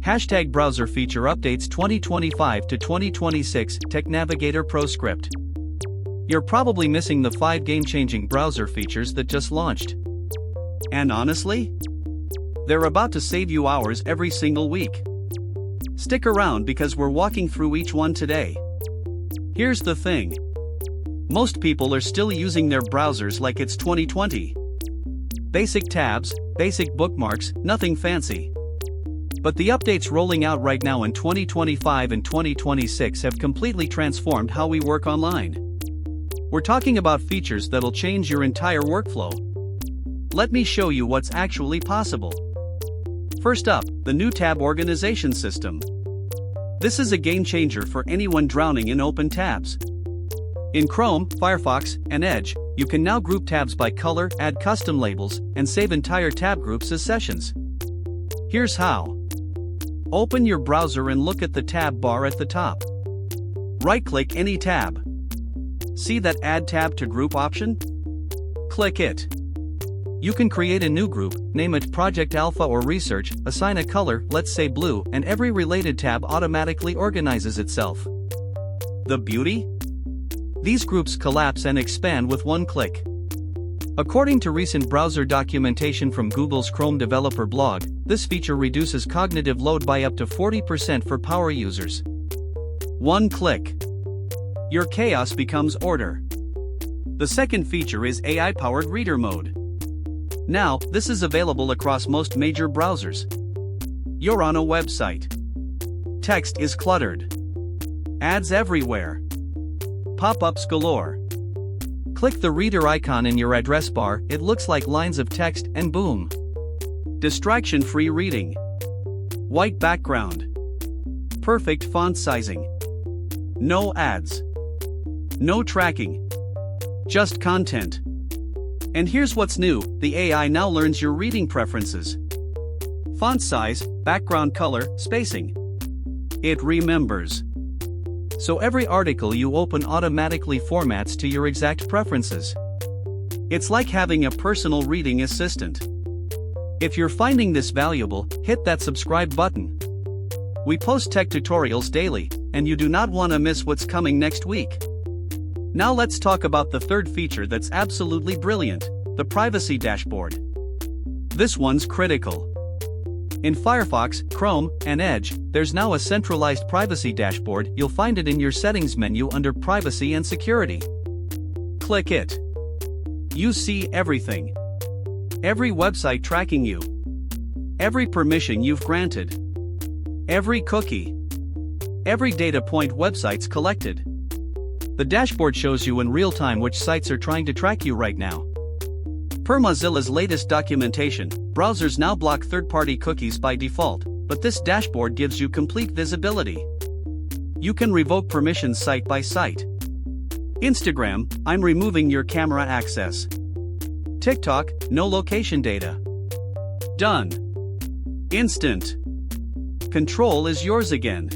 Hashtag browser feature updates 2025 to 2026 TechNavigator Pro script. You're probably missing the 5 game-changing browser features that just launched. And honestly, they're about to save you hours every single week. Stick around because we're walking through each one today. Here's the thing. Most people are still using their browsers like it's 2020. Basic tabs, basic bookmarks, nothing fancy. But the updates rolling out right now in 2025 and 2026 have completely transformed how we work online. We're talking about features that'll change your entire workflow. Let me show you what's actually possible. First up, the new tab organization system. This is a game changer for anyone drowning in open tabs. In Chrome, Firefox, and Edge, you can now group tabs by color, add custom labels, and save entire tab groups as sessions. Here's how. Open your browser and look at the tab bar at the top. Right-click any tab. See that Add Tab to Group option? Click it. You can create a new group, name it Project Alpha or Research, assign a color, let's say blue, and every related tab automatically organizes itself. The beauty? These groups collapse and expand with one click. According to recent browser documentation from Google's Chrome developer blog, this feature reduces cognitive load by up to 40% for power users. One click. Your chaos becomes order. The second feature is AI-powered reader mode. Now, this is available across most major browsers. You're on a website. Text is cluttered. Ads everywhere. Pop-ups galore. Click the reader icon in your address bar, it looks like lines of text, and boom. Distraction-free reading. White background. Perfect font sizing. No ads. No tracking. Just content. And here's what's new, the AI now learns your reading preferences. Font size, background color, spacing. It remembers. So every article you open automatically formats to your exact preferences. It's like having a personal reading assistant. If you're finding this valuable, hit that subscribe button. We post tech tutorials daily, and you do not want to miss what's coming next week. Now let's talk about the third feature that's absolutely brilliant, the privacy dashboard. This one's critical. In Firefox, Chrome, and Edge, there's now a centralized privacy dashboard. You'll find it in your settings menu under Privacy and Security. Click it. You see everything. Every website tracking you. Every permission you've granted. Every cookie. Every data point websites collected. The dashboard shows you in real time which sites are trying to track you right now. Per Mozilla's latest documentation, browsers now block third-party cookies by default, but this dashboard gives you complete visibility. You can revoke permissions site by site. Instagram, I'm removing your camera access. TikTok, no location data. Done. Instant. Control is yours again.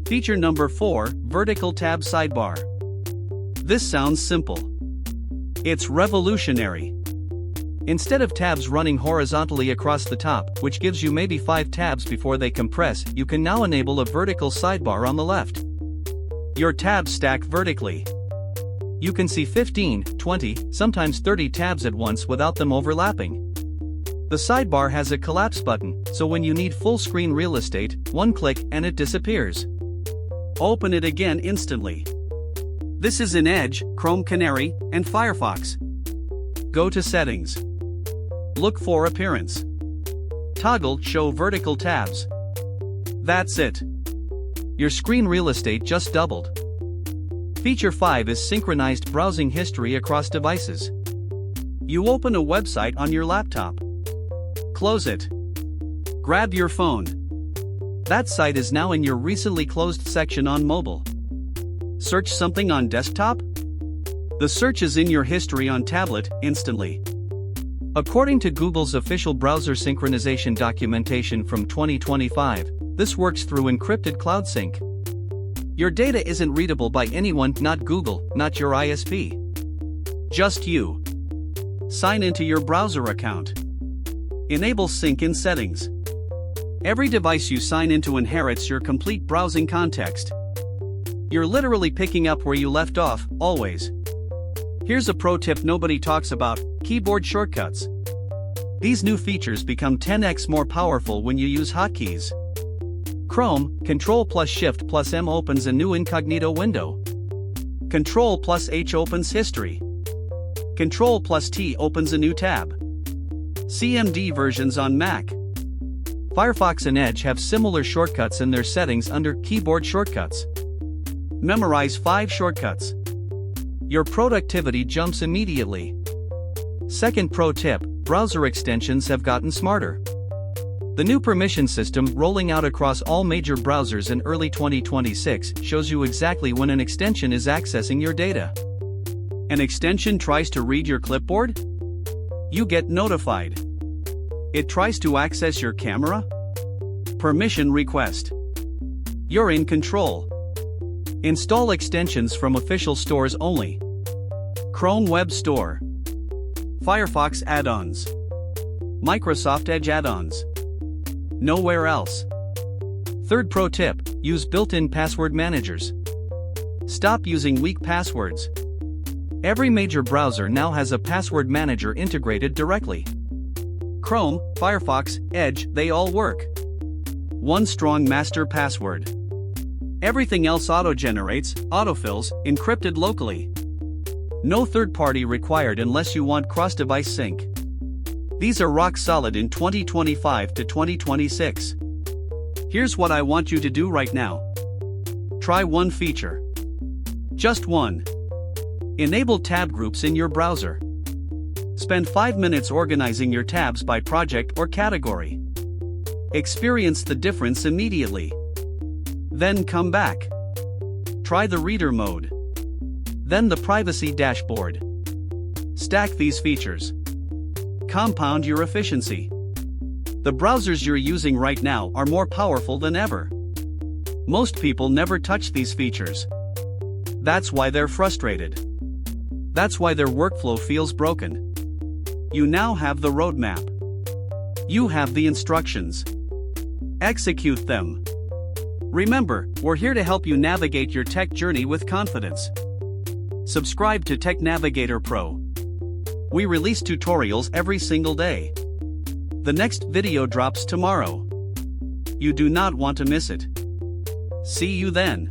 Feature number 4, vertical tab sidebar. This sounds simple. It's revolutionary. Instead of tabs running horizontally across the top, which gives you maybe 5 tabs before they compress, you can now enable a vertical sidebar on the left. Your tabs stack vertically. You can see 15, 20, sometimes 30 tabs at once without them overlapping. The sidebar has a collapse button, so when you need full screen real estate, one click and it disappears. Open it again instantly. This is in Edge, Chrome Canary, and Firefox. Go to Settings. Look for Appearance. Toggle Show Vertical Tabs. That's it. Your screen real estate just doubled. Feature 5 is synchronized browsing history across devices. You open a website on your laptop. Close it. Grab your phone. That site is now in your recently closed section on mobile. Search something on desktop? The search is in your history on tablet, instantly. According to Google's official browser synchronization documentation from 2025, this works through encrypted cloud sync. Your data isn't readable by anyone, not Google, not your ISP. Just you. Sign into your browser account. Enable sync in settings. Every device you sign into inherits your complete browsing context. You're literally picking up where you left off, always. Here's a pro tip nobody talks about: keyboard shortcuts. These new features become 10x more powerful when you use hotkeys. Chrome, Ctrl+Shift+M opens a new incognito window. Ctrl+H opens history. Ctrl+T opens a new tab. CMD versions on Mac. Firefox and Edge have similar shortcuts in their settings under Keyboard Shortcuts. Memorize 5 shortcuts. Your productivity jumps immediately. Second pro tip: browser extensions have gotten smarter. The new permission system rolling out across all major browsers in early 2026 shows you exactly when an extension is accessing your data. An extension tries to read your clipboard? You get notified. It tries to access your camera? Permission request. You're in control. Install extensions from official stores only. Chrome Web Store. Firefox add-ons. Microsoft Edge add-ons. Nowhere else. Third pro tip: use built-in password managers. Stop using weak passwords. Every major browser now has a password manager integrated directly. Chrome, Firefox, Edge, they all work. One strong master password. Everything else auto-generates, autofills, encrypted locally. No third party required unless you want cross-device sync. These are rock solid in 2025 to 2026. Here's what I want you to do right now. Try one feature. Just one. Enable tab groups in your browser. Spend 5 minutes organizing your tabs by project or category. Experience the difference immediately. Then come back. Try the reader mode. Then the privacy dashboard. Stack these features. Compound your efficiency. The browsers you're using right now are more powerful than ever. Most people never touch these features. That's why they're frustrated. That's why their workflow feels broken. You now have the roadmap. You have the instructions. Execute them. Remember, we're here to help you navigate your tech journey with confidence. Subscribe to Tech Navigator Pro. We release tutorials every single day. The next video drops tomorrow. You do not want to miss it. See you then.